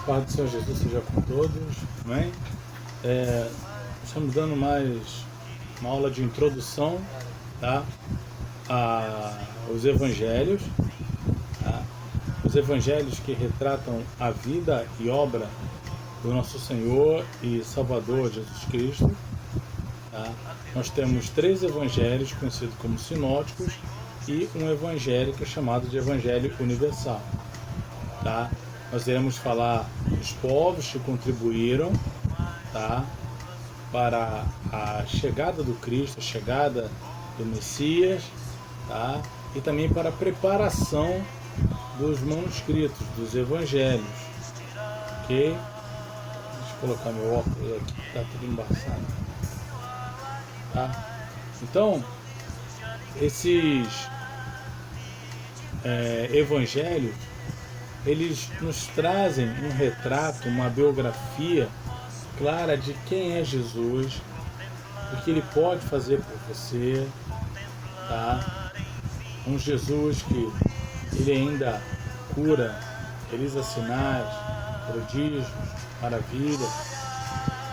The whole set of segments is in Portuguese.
Paz do Senhor Jesus seja com todos, amém? Estamos dando mais uma aula de introdução, tá? Aos evangelhos, tá? Os evangelhos que retratam a vida e obra do nosso Senhor e Salvador Jesus Cristo, tá? Nós temos 3 evangelhos conhecidos como sinóticos e um evangelho que é chamado de Evangelho Universal, tá? Nós iremos falar dos povos que contribuíram, tá, para a chegada do Cristo, a chegada do Messias, tá, e também para a preparação dos manuscritos, dos evangelhos, ok? Deixa eu colocar meu óculos aqui, está tudo embaçado, tá? Então, esses evangelhos, eles nos trazem um retrato, uma biografia clara de quem é Jesus, o que ele pode fazer por você, tá? Um Jesus que ele ainda cura, realiza sinais, prodígios, maravilhas.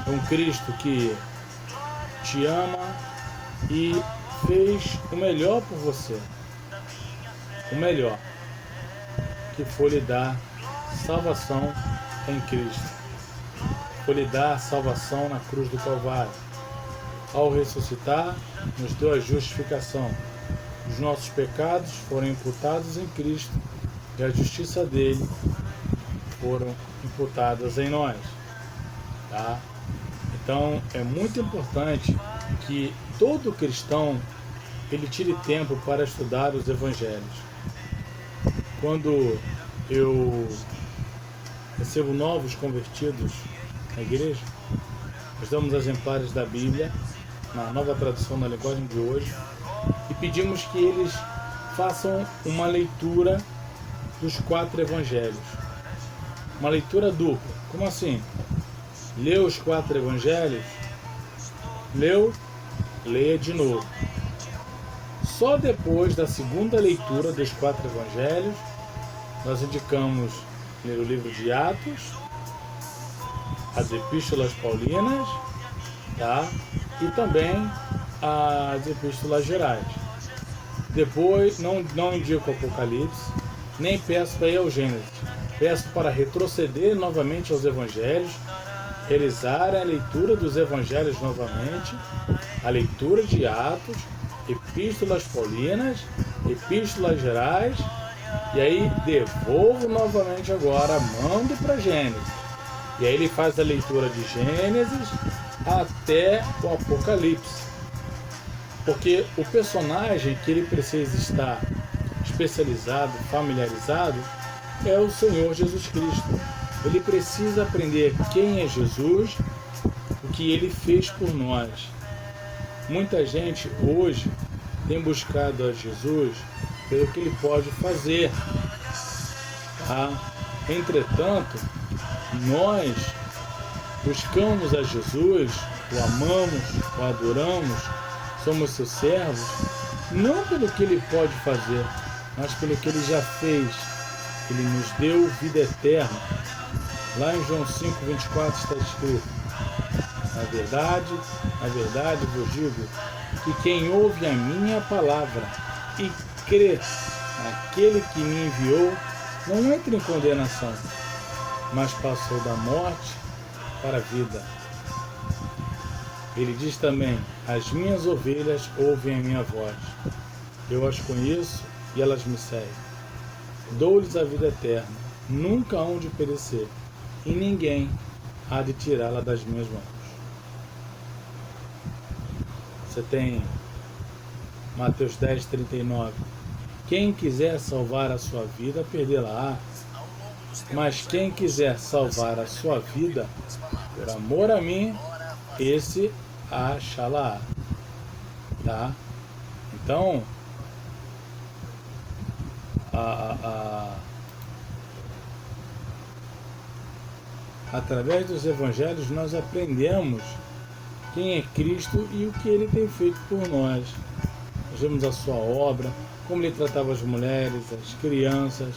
É um Cristo que te ama e fez o melhor por você, o melhor, que foi lhe dar salvação em Cristo, foi lhe dar salvação na cruz do Calvário. Ao ressuscitar, nos deu a justificação. Os nossos pecados foram imputados em Cristo e a justiça dele foram imputadas em nós, tá? Então é muito importante que todo cristão ele tire tempo para estudar os evangelhos. Quando eu recebo novos convertidos na igreja, nós damos exemplares da Bíblia, na nova tradução da linguagem de hoje, e pedimos que eles façam uma leitura dos 4 evangelhos. Uma leitura dupla. Como assim? Leu os 4 evangelhos? Leu? Leia de novo. Só depois da segunda leitura dos 4 evangelhos, nós indicamos ler o livro de Atos, as epístolas paulinas, tá? E também as epístolas gerais. Depois, não indico o Apocalipse, nem peço para ir ao Gênesis. Peço para retroceder novamente aos evangelhos, realizar a leitura dos evangelhos novamente, a leitura de Atos, epístolas paulinas, epístolas gerais, e aí devolvo novamente agora, mando para Gênesis. E aí ele faz a leitura de Gênesis até o Apocalipse. Porque o personagem que ele precisa estar especializado, familiarizado, é o Senhor Jesus Cristo. Ele precisa aprender quem é Jesus, o que ele fez por nós. Muita gente hoje tem buscado a Jesus pelo que ele pode fazer, tá? Entretanto, nós buscamos a Jesus, o amamos, o adoramos, somos seus servos, não pelo que ele pode fazer, mas pelo que ele já fez. Ele nos deu vida eterna. Lá em João 5:24 está escrito: na verdade vos digo que quem ouve a minha palavra e crê naquele que me enviou, não entra em condenação, mas passou da morte para a vida. Ele diz também: as minhas ovelhas ouvem a minha voz, eu as conheço e elas me seguem. Dou-lhes a vida eterna, nunca hão de perecer, e ninguém há de tirá-la das minhas mãos. Você tem Mateus 10:39. Quem quiser salvar a sua vida, perdê-la-á. Mas quem quiser salvar a sua vida, por amor a mim, esse a achá-la-á. Tá? Então, através dos evangelhos nós aprendemos quem é Cristo e o que ele tem feito por nós. Nós vemos a sua obra, como ele tratava as mulheres, as crianças,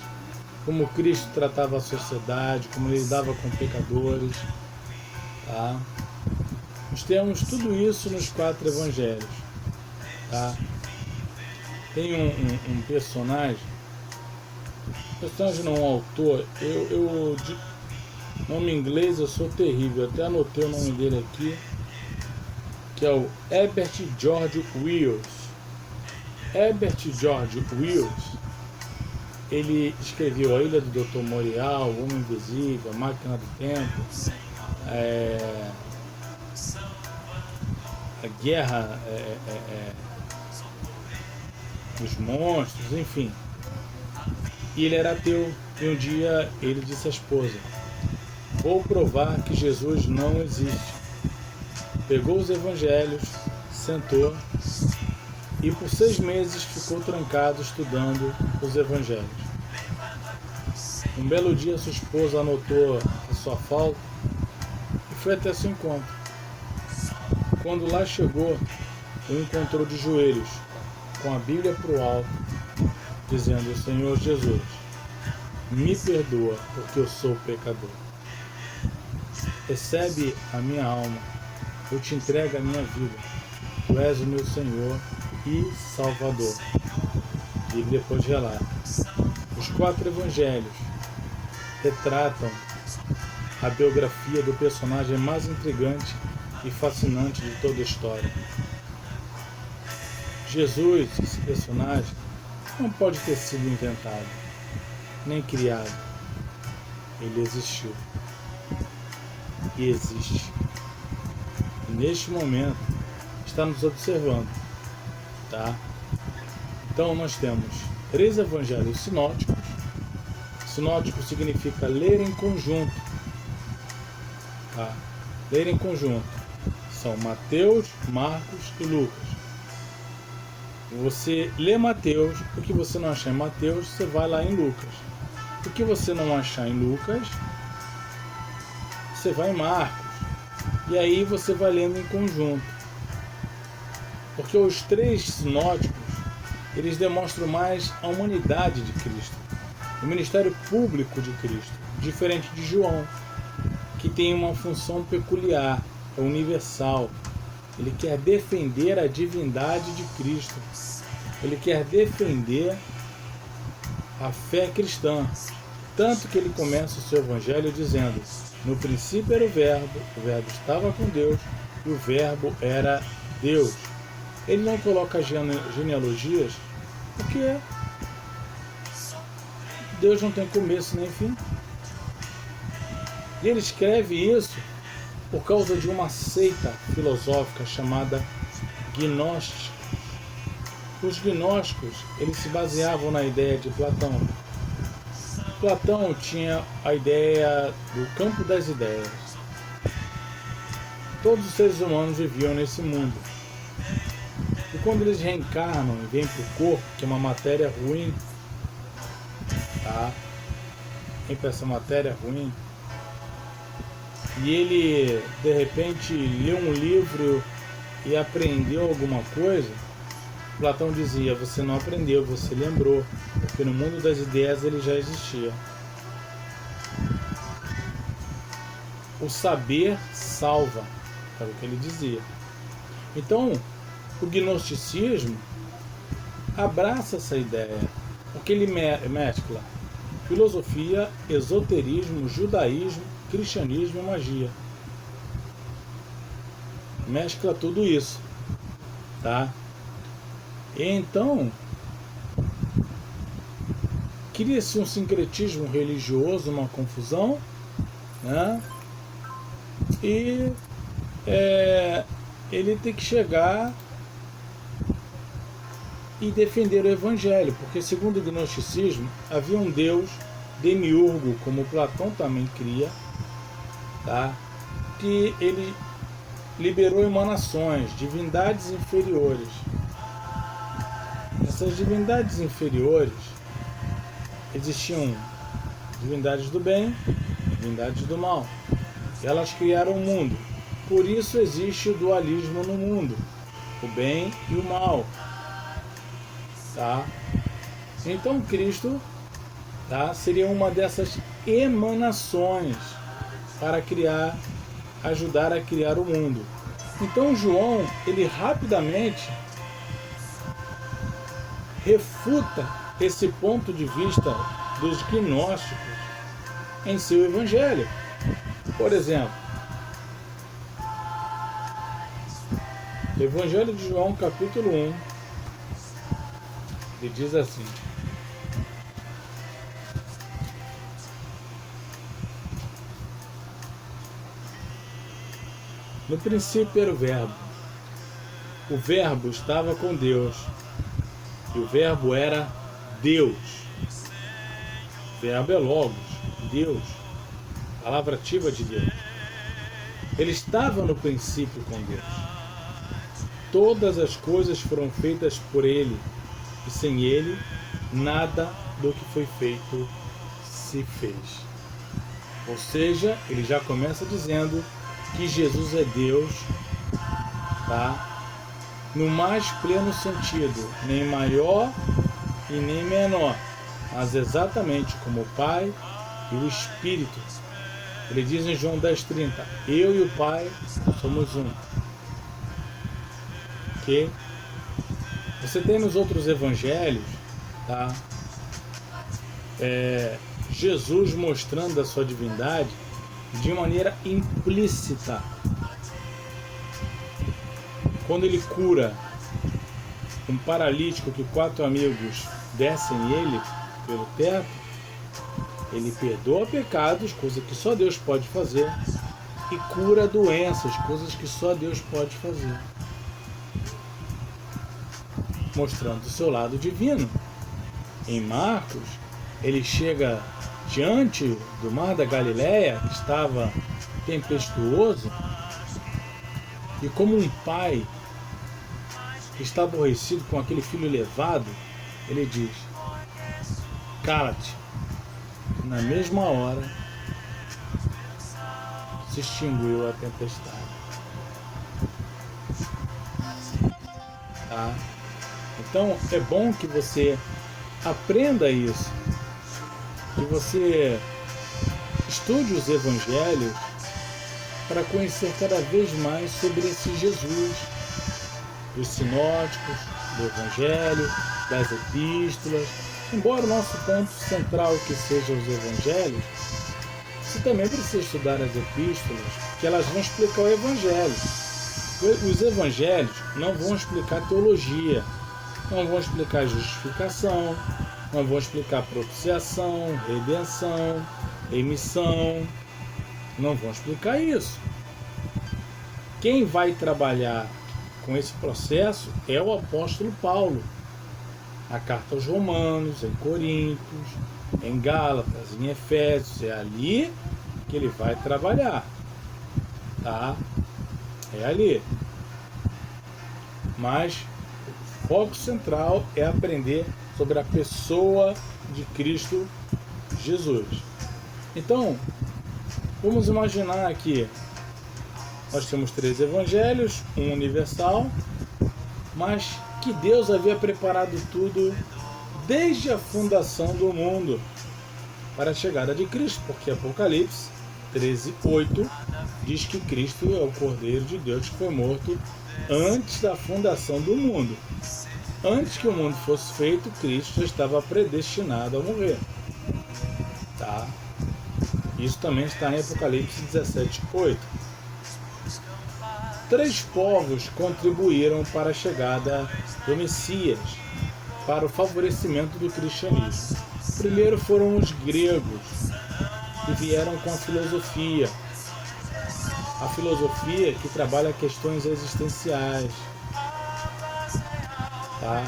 como Cristo tratava a sociedade, como ele lidava com pecadores. Tá? Nós temos tudo isso nos 4 evangelhos. Tá? Tem um personagem não, um autor, de nome em inglês eu sou terrível, até anotei o nome dele aqui, que é o Herbert George Wells. Herbert George Wells, ele escreveu A Ilha do Dr. Moreau, O Homem Invisível, A Máquina do Tempo, A Guerra dos Monstros, enfim. E ele era ateu, e um dia ele disse à esposa: vou provar que Jesus não existe. Pegou os evangelhos, sentou e por 6 meses ficou trancado estudando os evangelhos. Um belo dia sua esposa anotou a sua falta e foi até seu encontro. Quando lá chegou, o encontrou de joelhos, com a Bíblia para o alto, dizendo: Senhor Jesus, me perdoa porque eu sou pecador. Recebe a minha alma, eu te entrego a minha vida. Tu és o meu Senhor e Salvador. E depois relata. Os 4 evangelhos retratam a biografia do personagem mais intrigante e fascinante de toda a história. Jesus, esse personagem, não pode ter sido inventado, nem criado. Ele existiu. E existe. E neste momento está nos observando. Tá? Então nós temos 3 evangelhos sinóticos. Sinótico significa ler em conjunto. Tá? Ler em conjunto. São Mateus, Marcos e Lucas. Você lê Mateus, o que você não achar em Mateus, você vai lá em Lucas. O que você não achar em Lucas, você vai em Marcos. E aí você vai lendo em conjunto. Porque os 3 sinóticos, eles demonstram mais a humanidade de Cristo, o ministério público de Cristo, diferente de João, que tem uma função peculiar, é universal. Ele quer defender a divindade de Cristo. Ele quer defender a fé cristã. Tanto que ele começa o seu evangelho dizendo: no princípio era o verbo estava com Deus e o verbo era Deus. Ele não coloca genealogias porque Deus não tem começo nem fim. E ele escreve isso por causa de uma seita filosófica chamada gnósticos. Os gnósticos, eles se baseavam na ideia de Platão. Platão tinha a ideia do campo das ideias. Todos os seres humanos viviam nesse mundo. E quando eles reencarnam e vêm para o corpo, que é uma matéria ruim, tá? Vem para essa matéria ruim, e ele de repente leu um livro e aprendeu alguma coisa, Platão dizia: você não aprendeu, você lembrou, porque no mundo das ideias ele já existia. O saber salva, era o que ele dizia. Então, o gnosticismo abraça essa ideia, porque ele mescla filosofia, esoterismo, judaísmo, cristianismo e magia. Mescla tudo isso, tá? E então cria-se um sincretismo religioso, uma confusão, né? E ele tem que chegar e defender o evangelho, porque segundo o gnosticismo havia um Deus demiurgo, como Platão também cria, tá? Que ele liberou emanações, divindades inferiores. Essas divindades inferiores, existiam divindades do bem, divindades do mal. Elas criaram o mundo. Por isso existe o dualismo no mundo, o bem e o mal. Tá? Então Cristo tá? Seria uma dessas emanações para ajudar a criar o mundo. Então João, ele rapidamente refuta esse ponto de vista dos gnósticos em seu evangelho. Por exemplo, Evangelho de João, capítulo 1, ele diz assim: no princípio era o Verbo estava com Deus, e o Verbo era Deus. O Verbo é Logos, Deus, palavra ativa de Deus. Ele estava no princípio com Deus. Todas as coisas foram feitas por Ele, e sem Ele, nada do que foi feito se fez. Ou seja, ele já começa dizendo que Jesus é Deus, tá? No mais pleno sentido, nem maior e nem menor, mas exatamente como o Pai e o Espírito. Ele diz em João 10,30: eu e o Pai somos um. Ok? Você tem nos outros evangelhos, tá? Jesus mostrando a sua divindade de maneira implícita. Quando ele cura um paralítico que 4 amigos descem ele pelo teto, ele perdoa pecados, coisa que só Deus pode fazer, e cura doenças, coisas que só Deus pode fazer, mostrando o seu lado divino. Em Marcos, ele chega diante do mar da Galileia, que estava tempestuoso, e como um pai que está aborrecido com aquele filho levado, ele diz: cala-te. Na mesma hora se extinguiu a tempestade. Tá? Então é bom que você aprenda isso, que você estude os evangelhos para conhecer cada vez mais sobre esse Jesus, dos sinóticos, do evangelho, das epístolas. Embora o nosso ponto central que seja os evangelhos, você também precisa estudar as epístolas, que elas vão explicar o evangelho. Os evangelhos não vão explicar teologia, não vão explicar justificação, não vão explicar propiciação, redenção, remissão, não vão explicar isso. Quem vai trabalhar com esse processo é o apóstolo Paulo. Na carta aos Romanos, em Coríntios, em Gálatas, em Efésios, é ali que ele vai trabalhar, tá? É ali. Mas o foco central é aprender sobre a pessoa de Cristo Jesus. Então, vamos imaginar aqui, nós temos 3 evangelhos, um universal, mas que Deus havia preparado tudo desde a fundação do mundo para a chegada de Cristo, porque Apocalipse 13:8 diz que Cristo é o Cordeiro de Deus que foi morto antes da fundação do mundo. Antes que o mundo fosse feito, Cristo já estava predestinado a morrer. Tá? Isso também está em Apocalipse 17:8. 3 povos contribuíram para a chegada do Messias, para o favorecimento do cristianismo. Primeiro foram os gregos, que vieram com a filosofia. A filosofia que trabalha questões existenciais. Tá?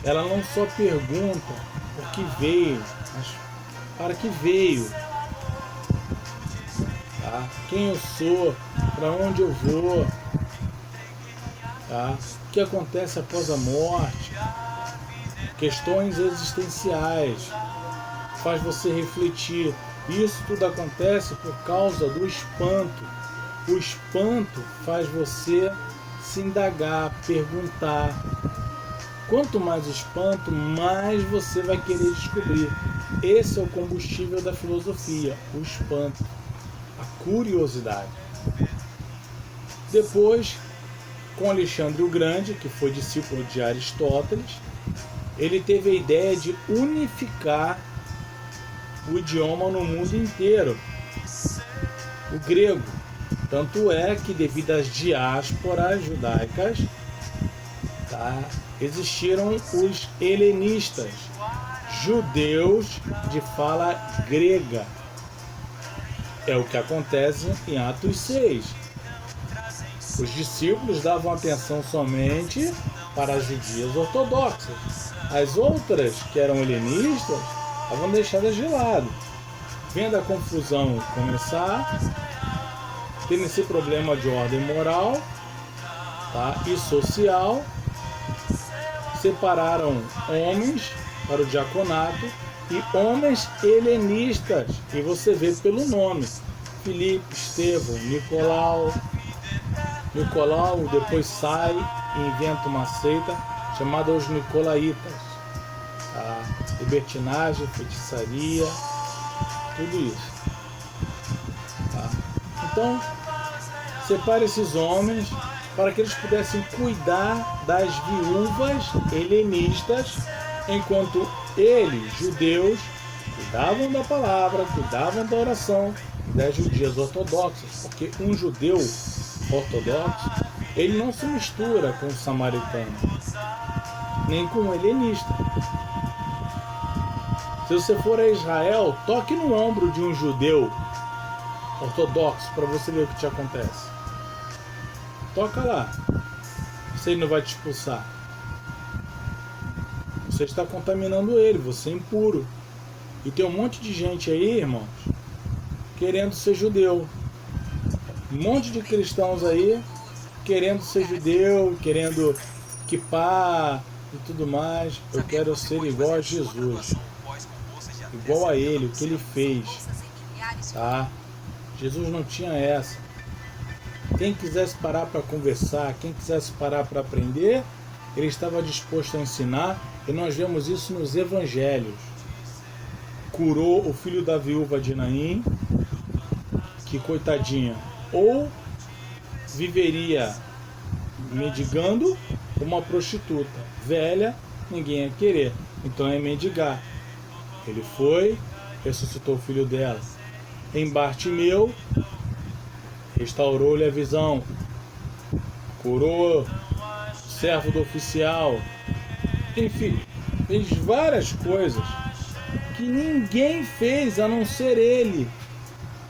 Ela não só pergunta por que veio, mas para que veio. Tá? Quem eu sou, para onde eu vou. Tá? O que acontece após a morte, questões existenciais, faz você refletir. Isso tudo acontece por causa do espanto. O espanto faz você se indagar, perguntar. Quanto mais espanto, mais você vai querer descobrir. Esse é o combustível da filosofia, o espanto, a curiosidade. Depois, com Alexandre o Grande, que foi discípulo de Aristóteles, ele teve a ideia de unificar o idioma no mundo inteiro, o grego. Tanto é que, devido às diásporas judaicas, existiram os helenistas, judeus de fala grega. É o que acontece em Atos 6. Os discípulos davam atenção somente para as judias ortodoxas. As outras, que eram helenistas, estavam deixadas de lado. Vendo a confusão começar, tendo esse problema de ordem moral, e social, separaram homens para o diaconato e homens helenistas. E você vê pelo nome: Filipe, Estevão, Nicolau. Nicolau depois sai e inventa uma seita chamada os Nicolaitas. Libertinagem, feitiçaria, tudo isso. Então, separe esses homens para que eles pudessem cuidar das viúvas helenistas, enquanto eles, judeus, cuidavam da palavra, cuidavam da oração das judias ortodoxas, porque um judeu ortodoxo, ele não se mistura com o samaritano, nem com o helenista. Se você for a Israel, toque no ombro de um judeu ortodoxo para você ver o que te acontece. Toca lá. Você não vai te expulsar. Você está contaminando ele, você é impuro. E tem um monte de gente aí, irmãos, querendo ser judeu. Um monte de cristãos aí querendo ser judeu, querendo quippar e tudo mais. Eu quero ser igual a Jesus, igual a ele, o que ele fez. Jesus não tinha essa. Quem quisesse parar para conversar, quem quisesse parar para aprender, ele estava disposto a ensinar, e nós vemos isso nos evangelhos. Curou o filho da viúva de Naim, que, coitadinha, ou viveria mendigando, uma prostituta velha, ninguém ia querer, então é mendigar. Ele foi, ressuscitou o filho dela. Em Bartimeu, restaurou-lhe a visão, curou o servo do oficial, enfim, fez várias coisas que ninguém fez a não ser ele.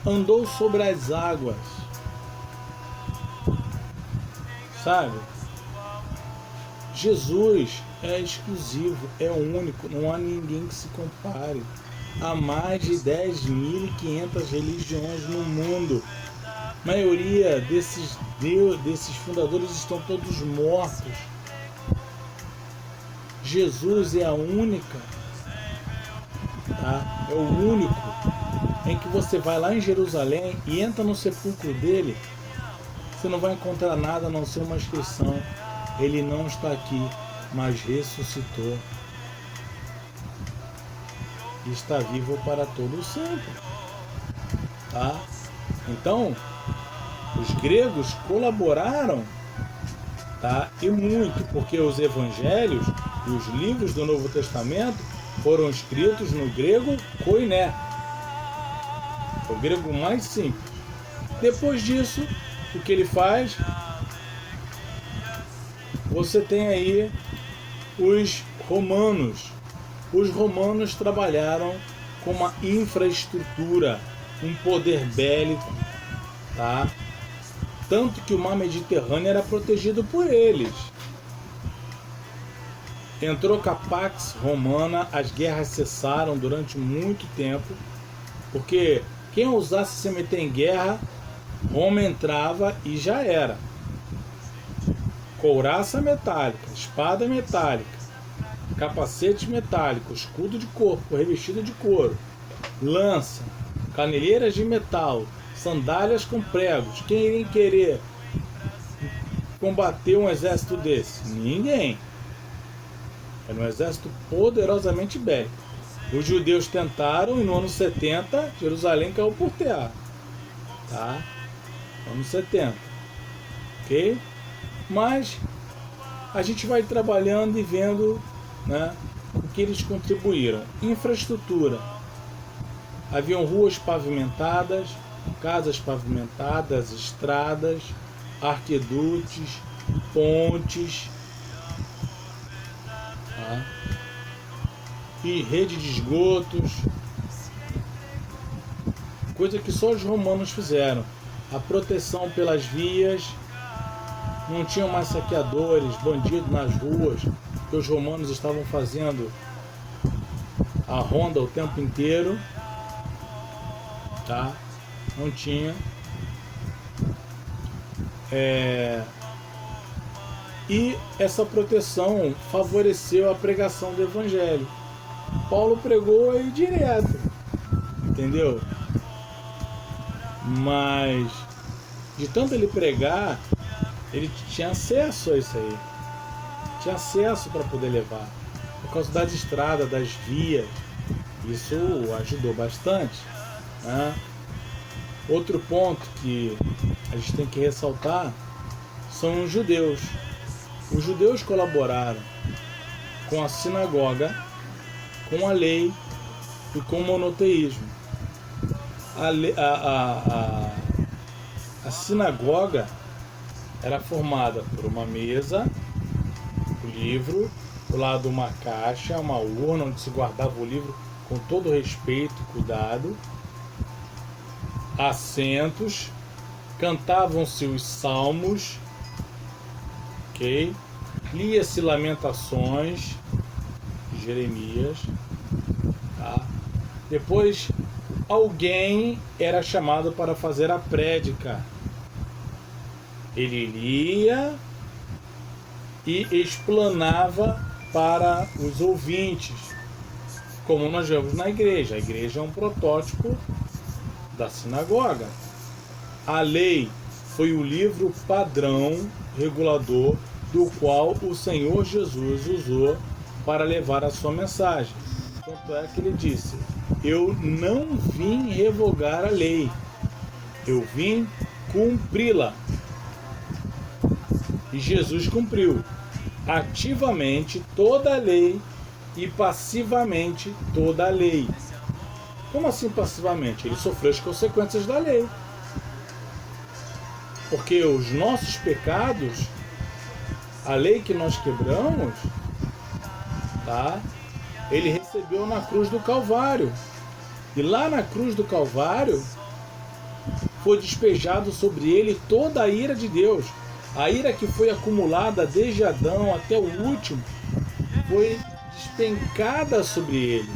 Andou sobre as águas, sabe? Jesus é exclusivo, é único, não há ninguém que se compare. Há mais de 10.500 religiões no mundo. A maioria desses fundadores estão todos mortos. Jesus é a única, é o único em que você vai lá em Jerusalém e entra no sepulcro dele, você não vai encontrar nada a não ser uma inscrição: ele não está aqui, mas ressuscitou e está vivo para todo sempre. Então, os gregos colaboraram, e muito, porque os evangelhos e os livros do Novo Testamento foram escritos no grego koiné, o grego mais simples. Depois disso, o que ele faz? Você tem aí os romanos. Os romanos trabalharam com uma infraestrutura, um poder bélico, tanto que o mar Mediterrâneo era protegido por eles. Entrou com a Pax Romana, as guerras cessaram durante muito tempo, porque quem ousasse se meter em guerra, Roma entrava e já era. Couraça metálica, espada metálica, capacete metálico, escudo de corpo revestido de couro, lança, canelheiras de metal, sandálias com pregos. Quem iria querer combater um exército desse? Ninguém. Era um exército poderosamente bélico. Os judeus tentaram e no ano 70 Jerusalém caiu por terra. Tá? Ano 70. Ok? Mas a gente vai trabalhando e vendo, né, o que eles contribuíram. Infraestrutura. Haviam ruas pavimentadas, casas pavimentadas, estradas, arquedutos, pontes, tá? E rede de esgotos, coisa que só os romanos fizeram. A proteção pelas vias, não tinham mais saqueadores, bandidos nas ruas, que os romanos estavam fazendo a ronda o tempo inteiro, tá? Não tinha. E essa proteção favoreceu a pregação do evangelho. Paulo pregou aí direto, entendeu? Mas de tanto ele pregar, ele tinha acesso a isso aí, tinha acesso para poder levar, por causa das estradas, das vias. Isso ajudou bastante, né? Outro ponto que a gente tem que ressaltar são os judeus. Os judeus colaboraram com a sinagoga, com a lei e com o monoteísmo. A sinagoga era formada por uma mesa, um livro, do lado uma caixa, uma urna onde se guardava o livro com todo respeito e cuidado, assentos, cantavam-se os salmos, ok? Lia-se Lamentações de Jeremias, tá? Depois alguém era chamado para fazer a prédica. Ele lia e explanava para os ouvintes, como nós vemos na igreja. A igreja é um protótipo da sinagoga. A lei foi o livro padrão regulador do qual o Senhor Jesus usou para levar a sua mensagem. Tanto é que ele disse: eu não vim revogar a lei, eu vim cumpri-la. E Jesus cumpriu ativamente toda a lei e passivamente toda a lei. Como assim passivamente? Ele sofreu as consequências da lei. Porque os nossos pecados, a lei que nós quebramos, tá? Ele recebeu na cruz do Calvário. E lá na cruz do Calvário foi despejado sobre ele toda a ira de Deus. A ira que foi acumulada desde Adão até o último foi despencada sobre ele.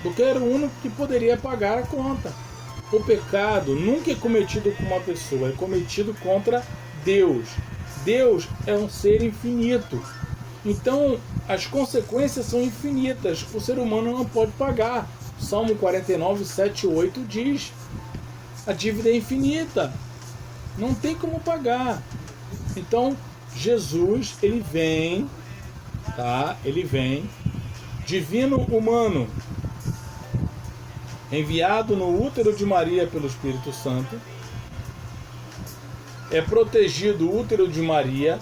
Porque era o único que poderia pagar a conta. O pecado nunca é cometido com uma pessoa, é cometido contra Deus. Deus é um ser infinito. Então, as consequências são infinitas. O ser humano não pode pagar. Salmo 49, 7 e 8 diz: a dívida é infinita. Não tem como pagar. Então, Jesus, ele vem, tá? Ele vem, divino humano, enviado no útero de Maria pelo Espírito Santo, é protegido o útero de Maria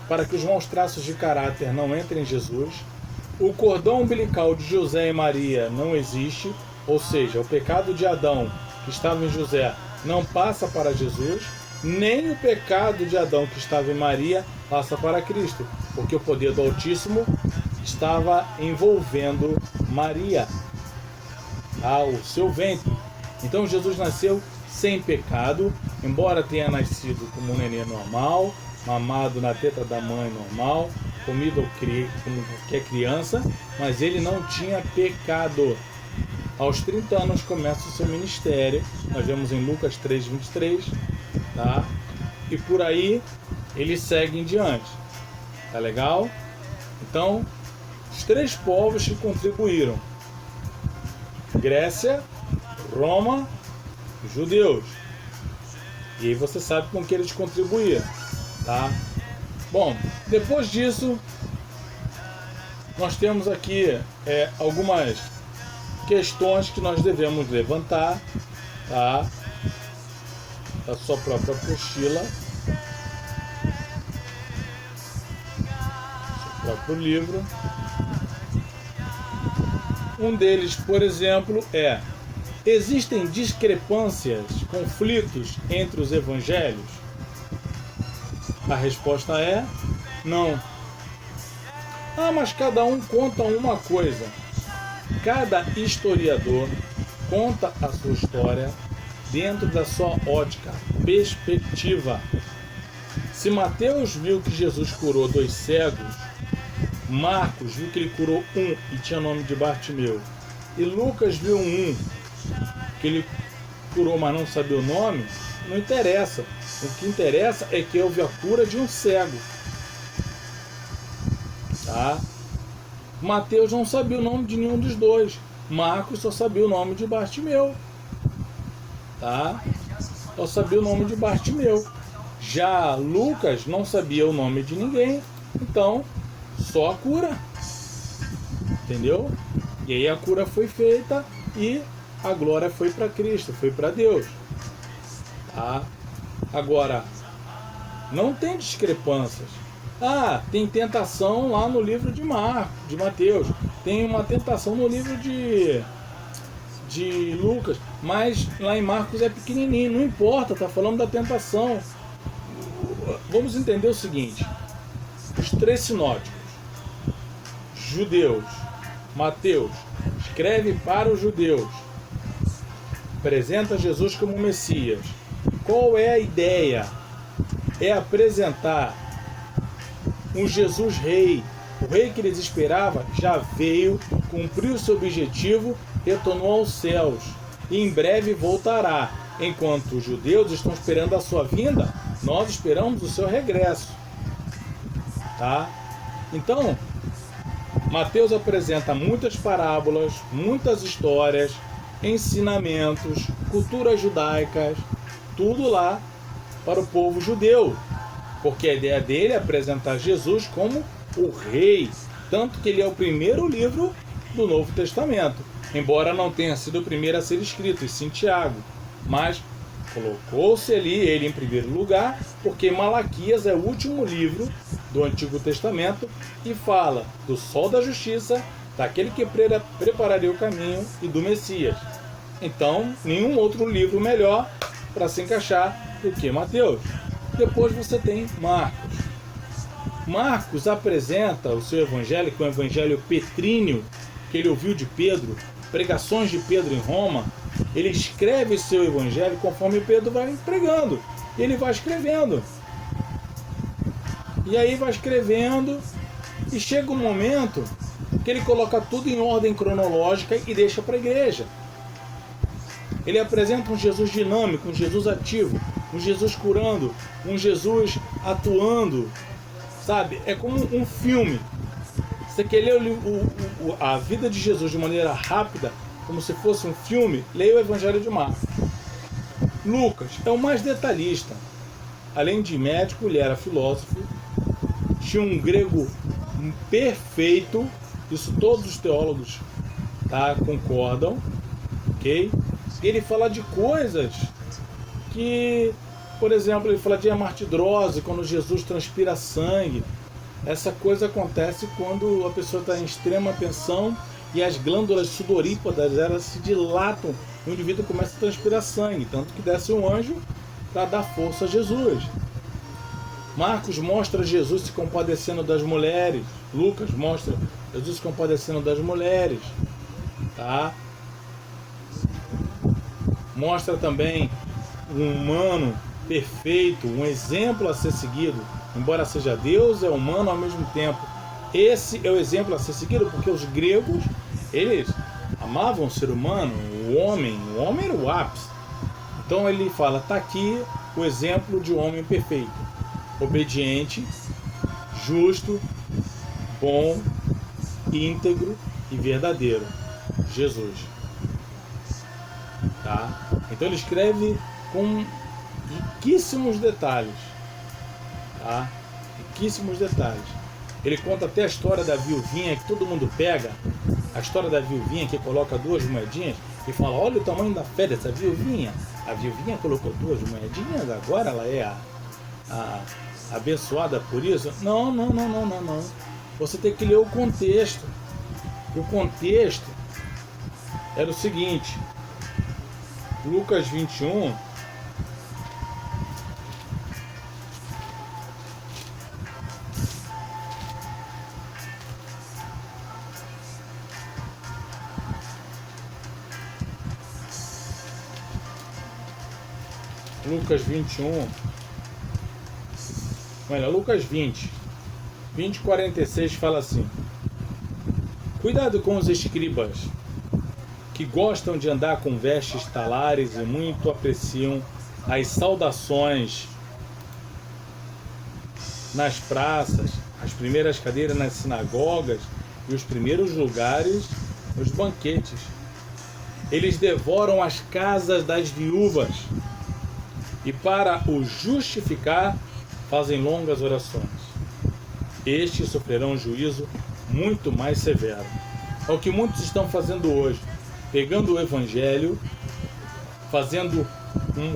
para que os maus traços de caráter não entrem em Jesus. O cordão umbilical de José e Maria não existe, ou seja, o pecado de Adão que estava em José não passa para Jesus, nem o pecado de Adão que estava em Maria passa para Cristo, porque o poder do Altíssimo estava envolvendo Maria, o seu ventre. Então Jesus nasceu sem pecado, embora tenha nascido como um nenê normal, mamado na teta da mãe normal, comido como qualquer criança, mas ele não tinha pecado. Aos 30 anos começa o seu ministério, nós vemos em Lucas 3:23, tá? E por aí ele segue em diante. Tá legal? Então, os três povos que contribuíram: Grécia, Roma, judeus. E aí você sabe com que eles contribuíram, tá? Bom, depois disso, nós temos aqui algumas questões que nós devemos levantar, tá? Da sua própria apostila, seu próprio livro. Um deles, por exemplo, existem discrepâncias, conflitos entre os evangelhos? A resposta é não. Mas cada um conta uma coisa. Cada historiador conta a sua história dentro da sua ótica, perspectiva. Se Mateus viu que Jesus curou 2 cegos, Marcos viu que ele curou um e tinha o nome de Bartimeu, e Lucas viu um que ele curou, mas não sabia o nome, não interessa. O que interessa é que houve a cura de um cego. Tá? Mateus não sabia o nome de nenhum dos dois. Marcos só sabia o nome de Bartimeu. Tá? Só sabia o nome de Bartimeu. Já Lucas não sabia o nome de ninguém. Então, só a cura. Entendeu? E aí a cura foi feita e a glória foi para Cristo, foi para Deus. Tá? Agora, não tem discrepâncias. Tem tentação lá no livro de Mateus. Tem uma tentação no livro de Lucas. Mas lá em Marcos é pequenininho. Não importa, está falando da tentação. Vamos entender o seguinte. Os 3 sinóticos. Judeus. Mateus escreve para os judeus. Apresenta Jesus como Messias. Qual é a ideia? É apresentar um Jesus rei. O rei que eles esperavam já veio, cumpriu seu objetivo, retornou aos céus e em breve voltará. Enquanto os judeus estão esperando a sua vinda, nós esperamos o seu regresso. Tá? Então, Mateus apresenta muitas parábolas, muitas histórias, ensinamentos, culturas judaicas, tudo lá para o povo judeu. Porque a ideia dele é apresentar Jesus como o rei, tanto que ele é o primeiro livro do Novo Testamento, embora não tenha sido o primeiro a ser escrito, e sim Tiago, mas colocou-se ali ele em primeiro lugar, porque Malaquias é o último livro do Antigo Testamento e fala do sol da justiça, daquele que prepararia o caminho e do Messias. Então, nenhum outro livro melhor para se encaixar do que Mateus. Depois você tem Marcos. Marcos apresenta o seu evangelho, que é o evangelho petríneo, que ele ouviu de Pedro, pregações de Pedro em Roma. Ele escreve o seu evangelho conforme Pedro vai pregando. Ele vai escrevendo. E aí vai escrevendo e chega um momento que ele coloca tudo em ordem cronológica e deixa para a igreja. Ele apresenta um Jesus dinâmico, um Jesus ativo, um Jesus curando, um Jesus atuando, sabe? É como um filme. Você quer ler a vida de Jesus de maneira rápida, como se fosse um filme, leia o Evangelho de Marcos. Lucas é o mais detalhista. Além de médico, ele era filósofo, tinha um grego perfeito, isso todos os teólogos, tá, concordam, ok? Ele fala de coisas que, por exemplo, ele fala de hemartidrose, quando Jesus transpira sangue. Essa coisa acontece quando a pessoa está em extrema tensão e as glândulas sudoríparas elas se dilatam, o indivíduo começa a transpirar sangue, tanto que desce um anjo para dar força a Jesus. Marcos mostra Jesus se compadecendo das mulheres. Lucas mostra Jesus se compadecendo das mulheres, tá? Mostra também um humano perfeito, um exemplo a ser seguido. Embora seja Deus, é humano ao mesmo tempo. Esse é o exemplo a ser seguido, porque os gregos, eles amavam o ser humano, o homem era o ápice. Então ele fala, está aqui o exemplo de um homem perfeito, obediente, justo, bom, íntegro e verdadeiro, Jesus. Tá? Então ele escreve com riquíssimos detalhes, tá? Riquíssimos detalhes. Ele conta até a história da viuvinha, que todo mundo pega, a história da viuvinha que coloca 2 moedinhas e fala, olha o tamanho da fé dessa viuvinha. A viuvinha colocou 2 moedinhas, agora ela é a abençoada por isso. Não. Você tem que ler o contexto. O contexto era o seguinte, Lucas 21, Lucas 21, olha, Lucas 20, 46 fala assim, cuidado com os escribas, que gostam de andar com vestes talares e muito apreciam as saudações nas praças, as primeiras cadeiras nas sinagogas e os primeiros lugares nos banquetes. Eles devoram as casas das viúvas e, para o justificar, fazem longas orações. Estes sofrerão juízo muito mais severo. É o que muitos estão fazendo hoje, pegando o Evangelho,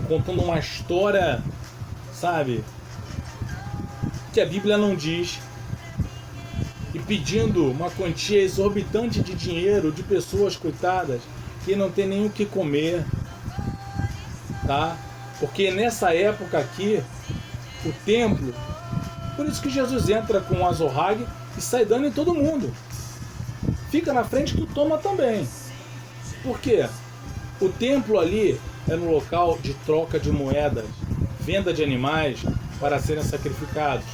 contando uma história, sabe, que a Bíblia não diz, e pedindo uma quantia exorbitante de dinheiro de pessoas coitadas que não tem nem o que comer, tá? Porque nessa época aqui, o templo, por isso que Jesus entra com o azorrague e sai dando em todo mundo. Fica na frente que tu toma também. Por quê? O templo ali era um local de troca de moedas, venda de animais para serem sacrificados.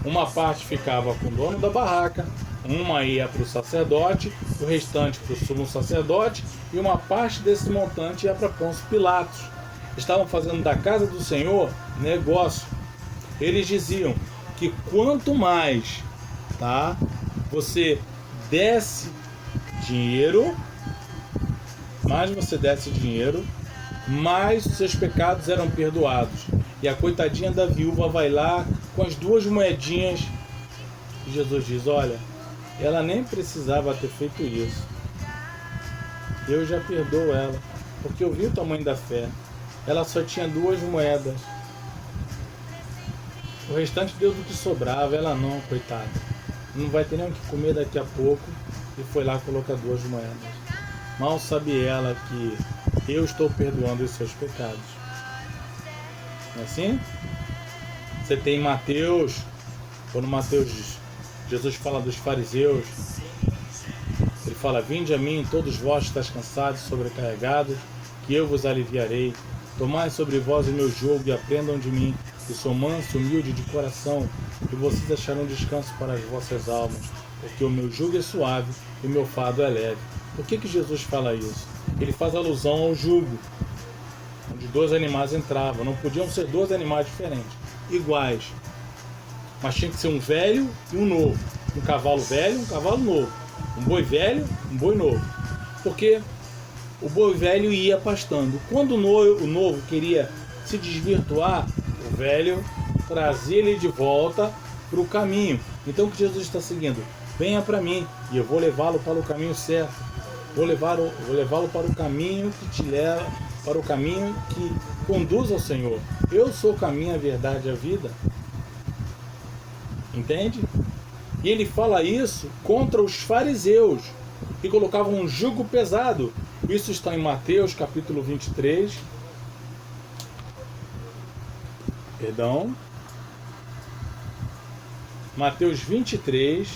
Uma parte ficava com o dono da barraca, uma ia para o sacerdote, o restante para o sumo sacerdote, e uma parte desse montante ia para Pôncio Pilatos. Estavam fazendo da casa do Senhor negócio. Eles diziam que quanto mais, tá, você desse dinheiro, mais os seus pecados eram perdoados. E a coitadinha da viúva vai lá com as 2 moedinhas. E Jesus diz, olha, ela nem precisava ter feito isso. Eu já perdoo ela, porque eu vi o tamanho da fé. Ela só tinha 2 moedas. O restante deu do que sobrava, ela não, coitada. Não vai ter nem o que comer daqui a pouco. E foi lá colocar 2 moedas. Mal sabe ela que eu estou perdoando os seus pecados. Não é assim? Você tem Mateus, quando Mateus, Jesus fala dos fariseus, ele fala, vinde a mim todos vós que estáis cansados e sobrecarregados, que eu vos aliviarei. Tomai sobre vós o meu jugo e aprendam de mim, que sou manso e humilde de coração, e vocês acharão descanso para as vossas almas, porque o meu jugo é suave e o meu fardo é leve. Por que Jesus fala isso? Ele faz alusão ao jugo, onde 2 animais entravam. Não podiam ser 2 animais diferentes, iguais, mas tinha que ser um velho e um novo, um cavalo velho e um cavalo novo, um boi velho e um boi novo, porque o boi velho ia pastando. Quando o novo queria se desvirtuar, o velho trazia ele de volta para o caminho. Então o que Jesus está seguindo? Venha para mim e eu vou levá-lo para o caminho certo. Vou levá-lo para o caminho que te leva, para o caminho que conduz ao Senhor. Eu sou o caminho, a verdade e a vida. Entende? E ele fala isso contra os fariseus, que colocavam um jugo pesado. Isso está em Mateus capítulo 23. Perdão. Mateus 23.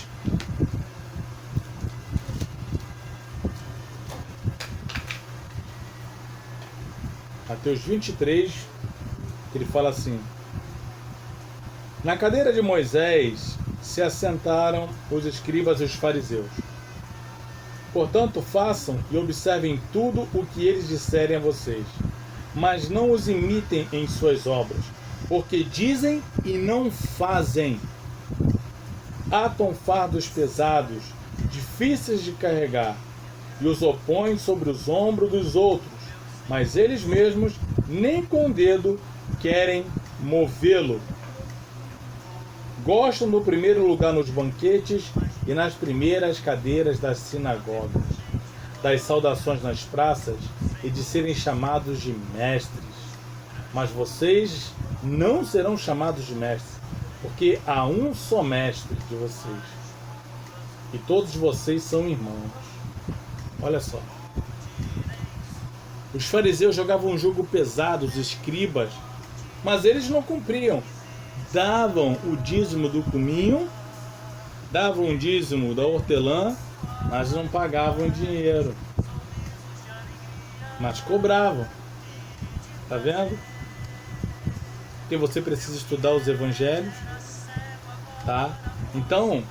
Mateus 23, ele fala assim: na cadeira de Moisés se assentaram os escribas e os fariseus. Portanto, façam e observem tudo o que eles disserem a vocês, mas não os imitem em suas obras, porque dizem e não fazem. Atam fardos pesados, difíceis de carregar, e os opõem sobre os ombros dos outros, mas eles mesmos nem com o dedo querem movê-lo. Gostam do primeiro lugar nos banquetes e nas primeiras cadeiras das sinagogas, das saudações nas praças e de serem chamados de mestres. Mas vocês não serão chamados de mestres, porque há um só mestre de vocês, e todos vocês são irmãos. Olha só. Os fariseus jogavam um jugo pesado, os escribas, mas eles não cumpriam. Davam o dízimo do cominho, davam o dízimo da hortelã, mas não pagavam dinheiro. Mas cobravam. Tá vendo? Porque você precisa estudar os evangelhos, tá? Então,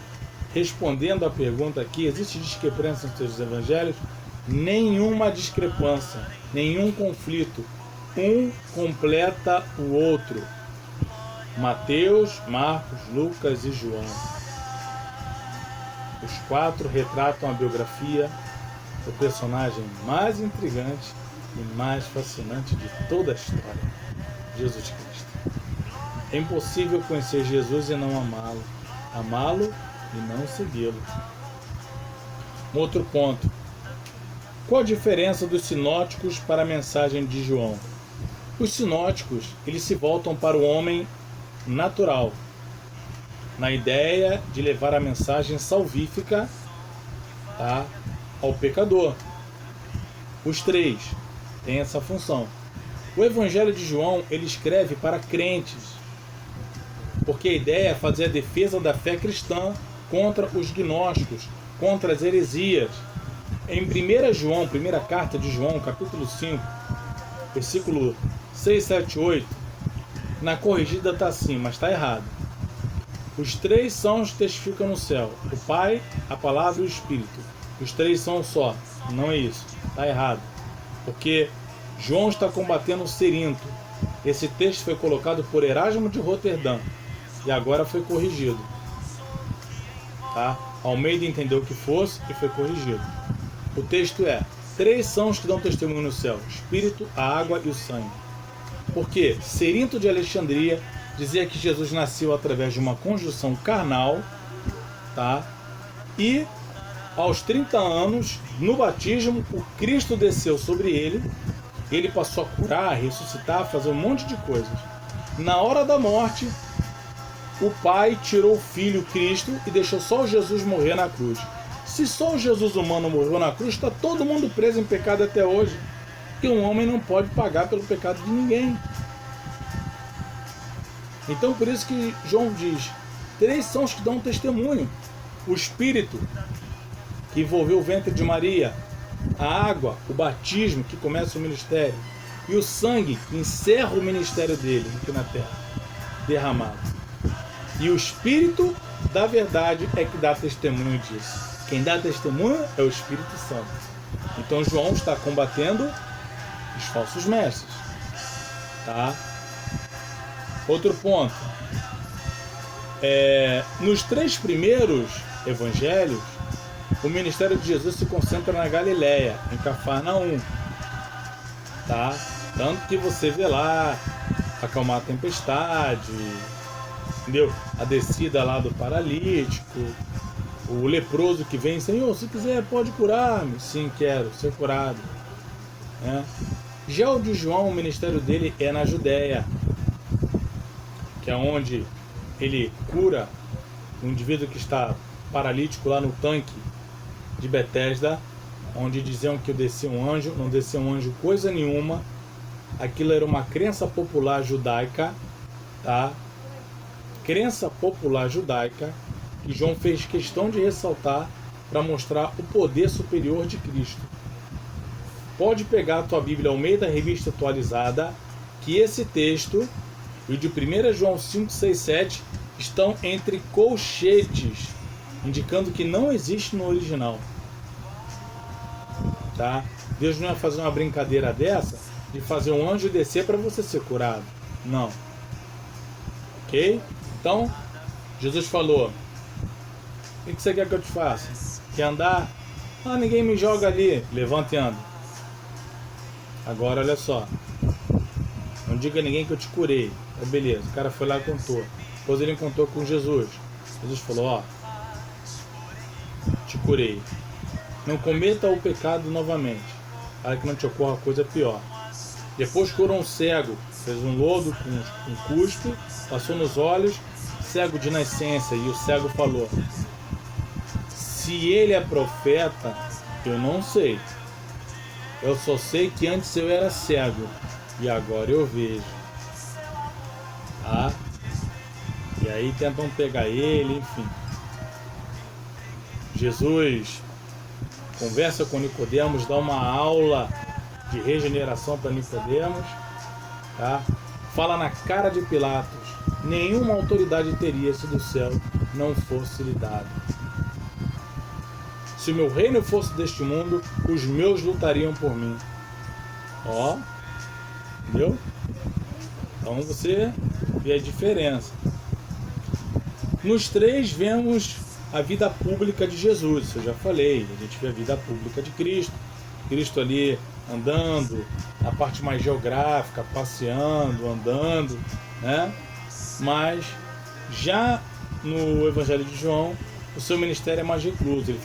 respondendo à pergunta aqui, existe discrepância entre os evangelhos? Nenhuma discrepância, nenhum conflito. Um completa o outro. Mateus, Marcos, Lucas e João. Os quatro retratam a biografia do personagem mais intrigante e mais fascinante de toda a história, Jesus Cristo. É impossível conhecer Jesus e não amá-lo, amá-lo e não segui-lo. Um outro ponto. Qual a diferença dos sinóticos para a mensagem de João? Os sinóticos, eles se voltam para o homem natural, na ideia de levar a mensagem salvífica, tá, ao pecador. Os três têm essa função. O Evangelho de João, ele escreve para crentes, porque a ideia é fazer a defesa da fé cristã contra os gnósticos, contra as heresias. Em 1 João, primeira carta de João, capítulo 5, versículo 6, 7, 8, na corrigida está assim, mas está errado. Os três sãos testificam no céu, o Pai, a Palavra e o Espírito. Os três são um só. Não é isso, está errado. Porque João está combatendo o Cerinto. Esse texto foi colocado por Erasmo de Roterdã e agora foi corrigido. Tá? Almeida entendeu o que fosse e foi corrigido. O texto é: três são os que dão testemunho no céu, o Espírito, a água e o sangue. Porque Cerinto de Alexandria dizia que Jesus nasceu através de uma conjunção carnal, tá? E aos 30 anos, no batismo, o Cristo desceu sobre ele, ele passou a curar, ressuscitar, fazer um monte de coisas. Na hora da morte, o Pai tirou o Filho Cristo e deixou só o Jesus morrer na cruz. Se só o Jesus humano morreu na cruz, está todo mundo preso em pecado até hoje. Porque um homem não pode pagar pelo pecado de ninguém. Então por isso que João diz, três são os que dão testemunho. O Espírito, que envolveu o ventre de Maria, a água, o batismo, que começa o ministério, e o sangue, que encerra o ministério dele aqui na terra, derramado. E o Espírito da verdade é que dá testemunho disso. Quem dá testemunho é o Espírito Santo. Então João está combatendo os falsos mestres. Tá? Outro ponto. Nos três primeiros evangelhos, o ministério de Jesus se concentra na Galileia, em Cafarnaum. Tá? Tanto que você vê lá acalmar a tempestade, entendeu? A descida lá do paralítico, o leproso que vem, Senhor, se quiser pode curar-me. Sim, quero ser curado. Já o de João, o ministério dele é na Judéia, que é onde ele cura um indivíduo que está paralítico lá no tanque de Betesda, onde diziam que descia um anjo. Não descia um anjo coisa nenhuma. Aquilo era uma crença popular judaica, tá? Crença popular judaica, que João fez questão de ressaltar para mostrar o poder superior de Cristo. Pode pegar a tua Bíblia Almeida, revista atualizada, que esse texto e o de 1 João 5, 6, 7 estão entre colchetes, indicando que não existe no original. Tá? Deus não ia fazer uma brincadeira dessa de fazer um anjo descer para você ser curado. Não. Ok? Então, Jesus falou: o que você quer que eu te faça? Quer andar? Ah, ninguém me joga ali. Levanta e anda. Agora olha só. Não diga a ninguém que eu te curei. Beleza, o cara foi lá e contou. Depois ele encontrou com Jesus. Jesus falou: ó, te curei. Não cometa o pecado novamente, para que não te ocorra coisa pior. Depois curou um cego, fez um lodo com um cuspe, passou nos olhos, cego de nascença, e o cego falou: se ele é profeta, eu não sei. Eu só sei que antes eu era cego e agora eu vejo. Tá? E aí tentam pegar ele, enfim. Jesus conversa com Nicodemos, dá uma aula de regeneração para Nicodemos, tá? Fala na cara de Pilatos: nenhuma autoridade teria se do céu não fosse lhe dada. Se o meu reino fosse deste mundo, os meus lutariam por mim. Ó, entendeu? Então você vê a diferença. Nos três vemos a vida pública de Jesus, isso eu já falei. A gente vê a vida pública de Cristo. Cristo ali andando, na parte mais geográfica, passeando, andando, né? Mas já no Evangelho de João, o seu ministério é mais recluso. Ele